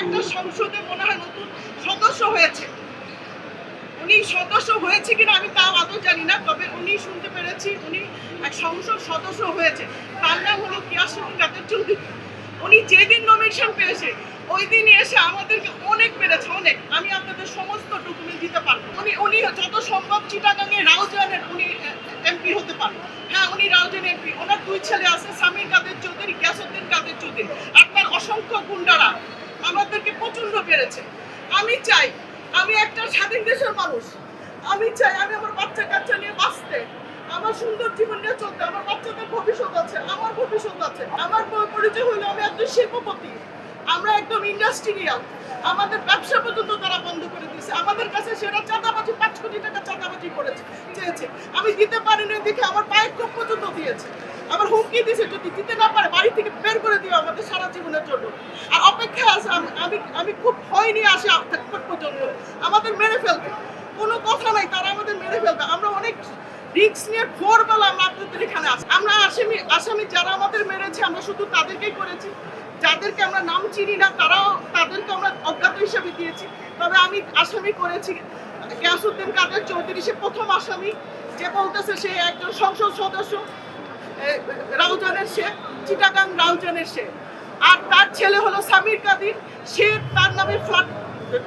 একটা সংসদে মনে হয় নতুন সদস্য হয়েছে। উনি সদস্য হয়েছে কিনা আমি তাও আদৌ জানি না, তবে উনি শুনতে পেরেছি উনি এক সংসদ সদস্য হয়েছে। তার নাম হলো গিয়াসউদ্দিন কাদের চৌধুরী। উনি যেদিন নমিনেশন পেয়েছে ওই দিনই এসে আমাদেরকে অনেক মেরেছে, অনেক। আমি আপনাদের সমস্ত ডকুমেন্ট দিতে পারবো। উনি যত সম্ভব চিটাগাঙে রাউজানের উনি এমপি হতে পারেন। হ্যাঁ, উনি রাউজান এমপি। ওনার দুই ছেলে আছে, সামির কাদের চৌধুরী, গিয়াসউদ্দিন কাদের চৌধুরী। আর তার অসংখ্য গুন্ডারা আমাদেরকে প্রচন্ড মেরেছে। আমি চাই, আমি একটা স্বাধীন দেশের মানুষ, আমি চাই আমি আমার বাচ্চা কাচ্চা নিয়ে বাঁচতে, আমার সুন্দর জীবন নিয়ে চলতে। আমার বাচ্চাদের ভবিষ্যৎ আছে, আমার ভবিষ্যৎ আছে। আমার পরিচয় হলো আমি একজন শিল্পপতি, আমরা একদম ইন্ডাস্ট্রিয়াল। আমাদের ব্যবসা পর্যন্ত তারা বন্ধ করে দিয়েছে। আমাদের কাছে সেটা চাঁদাবাজি, 5 কোটি টাকা চাঁদাবাজি করেছে, চেয়েছে। আমি দিতে পারিনি দেখে আমার পায়ের কোপ পর্যন্ত দিয়েছে। আমার হুমকি দিয়েছে যদি দিতে না পারে বাড়ি থেকে বের করে দিও আমাদের সারা জীবনের জন্য। আর অপেক্ষা আছে, আমি খুব ভয় নিয়ে আসি পর্যন্ত আমাদের মেরে ফেলবে। কোনো কথা নাই, তারা আমাদের মেরে ফেলবে। আমরা অনেক রিস্ক নিয়ে ভোরবেলা আমরা আপনাদের এখানে আসি। আমরা আসামি যারা আমাদের মেরেছে আমরা শুধু তাদেরকেই করেছি। যাদেরকে আমরা নাম চিনি না তাদেরকে আমরা অজ্ঞাত হিসেবে দিয়েছি। তবে আমি আসামি করেছি গিয়াসউদ্দিন কাদের চৌধুরী, সে প্রথম আসামি। যে বলতেছে সে একজন সংসদ সদস্য, রাউজানের সে, চিটাগাং রাউজানের সে। আর তার ছেলে হলো সামির কাদির, সে তার নামে ফ্ল্যাট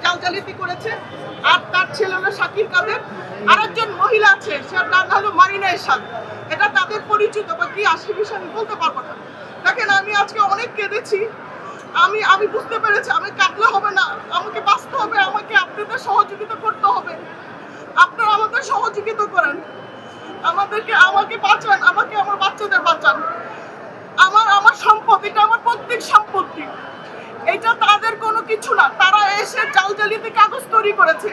জালজালিতি করেছে। আর তার ছেলে হলো শাকির কাদের। আরেকজন মহিলা আছে, সে নাম হলো মারিনা এরশাদ। এটা তাদের পরিচিত, বা কি আসামি আমি বলতে পারবো না। দেখেন, আমি আজকে অনেক কেঁদেছি। আমি বুঝতে পেরেছি আমি কাঁদলে হবে না, আমাকে বাঁচতে হবে, আমাকে আপনাদের সহযোগিতা করতে হবে। আপনারা আমাদের সহযোগিতা করেন, আমাকে বাঁচান, আমাকে আমার বাচ্চাদের বাঁচান। আমার সম্পদ, এটা আমার প্রত্যেক সম্পত্তি, এটা তাদের কোনো কিছু না। তারা এসে জালজালিতে কাগজ তৈরি করেছে।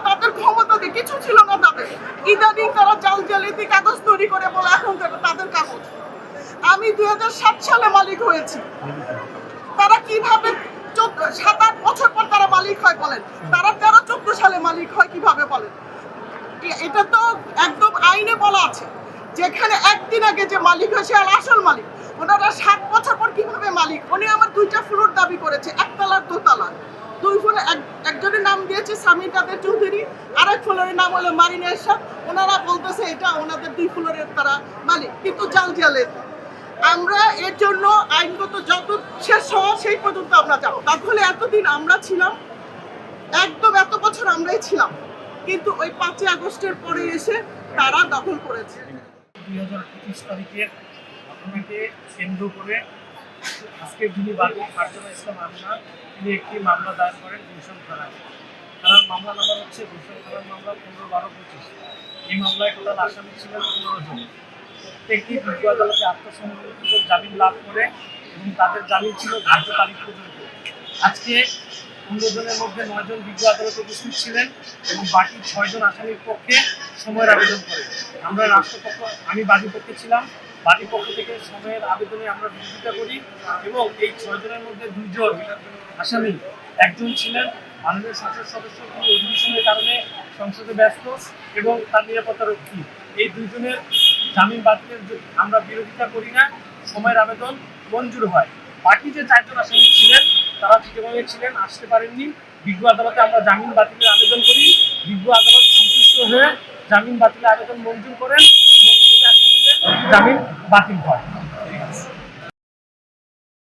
তাদের ক্ষমতা দিয়ে কিছু ছিল না তাদের। ইদানিং তারা জালজালিতে কাগজ তৈরি করে বলে এখন তাদের কাগজ। আমি 2007 সালে মালিক হয়েছি। তারা কিভাবে 7-8 বছর পর তারা মালিক হয় বলেন? তারা 13-14 সালে মালিক হয় কিভাবে বলেন? এটা তো একদম আইনে বলা আছে, যেখানে একদিন আগে যে মালিক হয় সে আসল মালিক। ওনারা 7 বছর পর কিভাবে মালিক? উনি আমার 2টা ফ্লোর দাবি করেছে, একতলার দোতলা। 2 ফ্লোরে একজনের নাম দিয়েছে সামির কাদের চৌধুরী, আরেক ফ্লোরের নাম হলো মারিনা এরশাদ। ওনারা বলতেছে এটা ওনাদের 2 ফ্লোরের তারা মালিক, কিন্তু জালজালিতে। আমরা এর জন্য আইনগত যত শেষ হওয়া সেই পর্যন্ত আমরা যাব। তাহলে এতদিন আমরা ছিলাম, একদম এত বছর আমরাই ছিলাম, কিন্তু ওই 5ই আগস্টের পরে এসে তারা দখল করেছে। 2025 তারিখের ঘটনাকে কেন্দ্র করে আজকে যিনি বাদী ফারজানা ইসলাম আমিনা, তিনি একটি মামলা দায়ের করেন গুলশান থানায়। তার মামলা নাম্বার হচ্ছে গুলশান থানার মামলা 15-12-25। এই মামলায় টোটাল আসামি ছিলেন 15 জন। প্রত্যেকটি বিজ্ঞ আদালতে আত্মসমর্পণ জামিন লাভ করে এবং তাদের জামিন ছিল ধার্য তারিখ পর্যন্ত। আজকে 15 জনের মধ্যে 9 জন বিজ্ঞ আদালতে উপস্থিত ছিলেন এবং বাকি 6 জন আসামির পক্ষে সময়ের আবেদন করে। আমরা রাষ্ট্রপক্ষ, আমি বাদীপক্ষে ছিলাম, বাদীপক্ষ থেকে সময়ের আবেদনে আমরা বিরোধিতা করি এবং এই 6 জনের মধ্যে 2 জন আসামি, একজন ছিলেন মাননীয় সংসদ সদস্য, তিনি অধিবেশনের কারণে সংসদে ব্যস্ত এবং তার নিরাপত্তা রক্ষী। এই 2 জনের জামিন বাতিলের আমরা বিরোধিতা করি না, সময়ের আবেদন মঞ্জুর হয়। বাকি যে 4 জন আসামি ছিলেন তারা চিটাগাঙে ছিলেন, আসতে পারেননি। বিজ্ঞ আদালতে আমরা জামিন বাতিলের আবেদন করি, বিজ্ঞ আদালত সন্তুষ্ট হয়ে জামিন বাতিলের আবেদন মঞ্জুর করেন এবং এই আসামিদের জামিন বাতিল হয়।